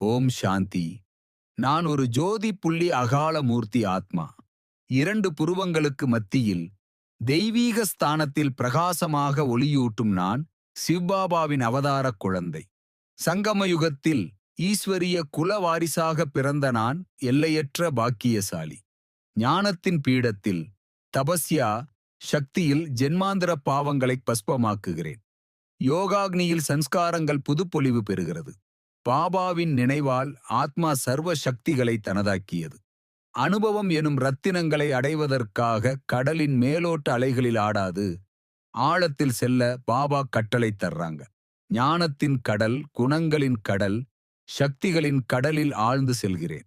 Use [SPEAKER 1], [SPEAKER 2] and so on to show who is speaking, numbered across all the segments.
[SPEAKER 1] ஓம் சாந்தி. நான் ஒரு ஜோதி புள்ளி அகால மூர்த்தி ஆத்மா. 2 புருவங்களுக்கு மத்தியில் தெய்வீக ஸ்தானத்தில் பிரகாசமாக ஒளியூட்டும் நான் சிவ்பாபாவின் அவதாரக் குழந்தை. சங்கம யுகத்தில் ஈஸ்வரிய குல வாரிசாக பிறந்த நான் எல்லையற்ற பாக்கியசாலி. ஞானத்தின் பீடத்தில் தபஸ்யா சக்தியில் ஜென்மாந்திர பாவங்களை பஸ்பமாக்குகிறேன். யோகாக்னியில் சன்ஸ்காரங்கள் புதுப்பொலிவு பெறுகிறது. பாபாவின் நினைவால் ஆத்மா சர்வ சக்திகளை தனதாக்கியது. அனுபவம் எனும் ரத்தினங்களை அடைவதற்காக கடலின் மேலோட்ட அலைகளில் ஆடாது ஆழத்தில் செல்ல பாபா கட்டளை தர்றாங்க. ஞானத்தின் கடல், குணங்களின் கடல், சக்திகளின் கடலில் ஆழ்ந்து செல்கிறேன்.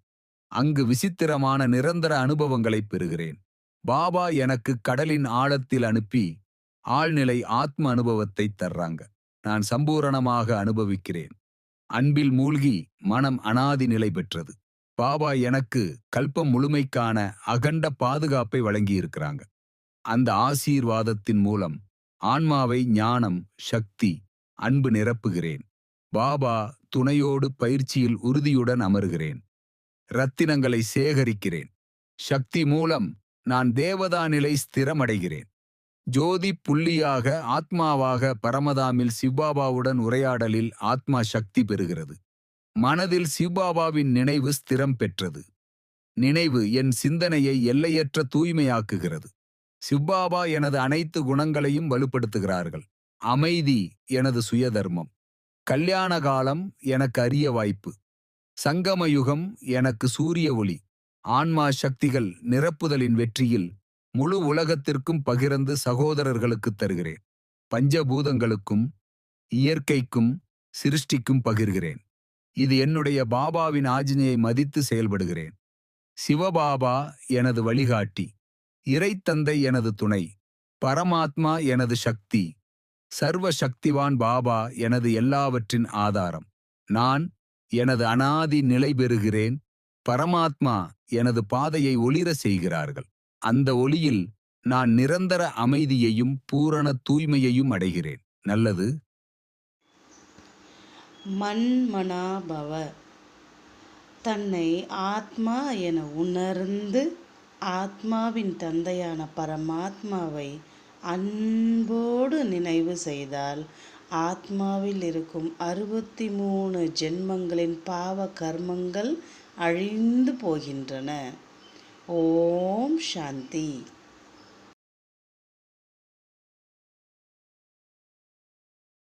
[SPEAKER 1] அங்கு விசித்திரமான நிரந்தர அனுபவங்களை பெறுகிறேன். பாபா எனக்கு கடலின் ஆழத்தில் அனுப்பி ஆழ்நிலை ஆத்ம அனுபவத்தை தர்றாங்க. நான் சம்பூரணமாக அனுபவிக்கிறேன். அன்பில் மூழ்கி மனம் அனாதி நிலை பெற்றது. பாபா எனக்கு கல்பம் முழுமைக்கான அகண்ட பாதுகாப்பை வழங்கியிருக்கிறாங்க. அந்த ஆசீர்வாதத்தின் மூலம் ஆன்மாவை ஞானம், சக்தி, அன்பு நிரப்புகிறேன். பாபா துணையோடு பயிற்சியில் உறுதியுடன் அமர்கிறேன். ரத்தினங்களை சேகரிக்கிறேன். சக்தி மூலம் நான் தேவதா நிலை ஸ்திரமடைகிறேன். ஜோதி புள்ளியாக ஆத்மாவாக பரமதாமில் சிவ்பாபாவுடன் உரையாடலில் ஆத்மா சக்தி பெறுகிறது. மனதில் சிவ்பாபாவின் நினைவு ஸ்திரம் பெற்றது. நினைவு என் சிந்தனையை எல்லையற்ற தூய்மையாக்குகிறது. சிவ்பாபா எனது அனைத்து குணங்களையும் வலுப்படுத்துகிறார்கள். அமைதி எனது சுயதர்மம். கல்யாண காலம் எனக்கு அரிய வாய்ப்பு. சங்கம யுகம் எனக்கு சூரிய ஒளி. ஆன்மா சக்திகள் நிரப்புதலின் வெற்றியில் முழு உலகத்திற்கும் பகிர்ந்து சகோதரர்களுக்கு தருகிறேன். பஞ்சபூதங்களுக்கும் இயற்கைக்கும் சிருஷ்டிக்கும் பகிர்கிறேன். இது என்னுடைய பாபாவின் ஆஜ்ஞையை மதித்து செயல்படுகிறேன். சிவபாபா எனது வழிகாட்டி. இறைத்தந்தை எனது துணை. பரமாத்மா எனது சக்தி. சர்வ சக்திவான் பாபா எனது எல்லாவற்றின் ஆதாரம். நான் எனது அனாதி நிலை பெறுகிறேன். பரமாத்மா எனது பாதையை ஒளிர செய்கிறார்கள். அந்த ஒளியில் நான் நிரந்தர அமைதியையும் பூரண தூய்மையையும் அடைகிறேன். நல்லது.
[SPEAKER 2] மன்மனாபவ. தன்னை ஆத்மா என உணர்ந்து ஆத்மாவின் தந்தையான பரமாத்மாவை அன்போடு நினைவு செய்தால் ஆத்மாவில் இருக்கும் 63 ஜென்மங்களின் பாவ கர்மங்கள் அழிந்து போகின்றன. ஓம் சாந்தி.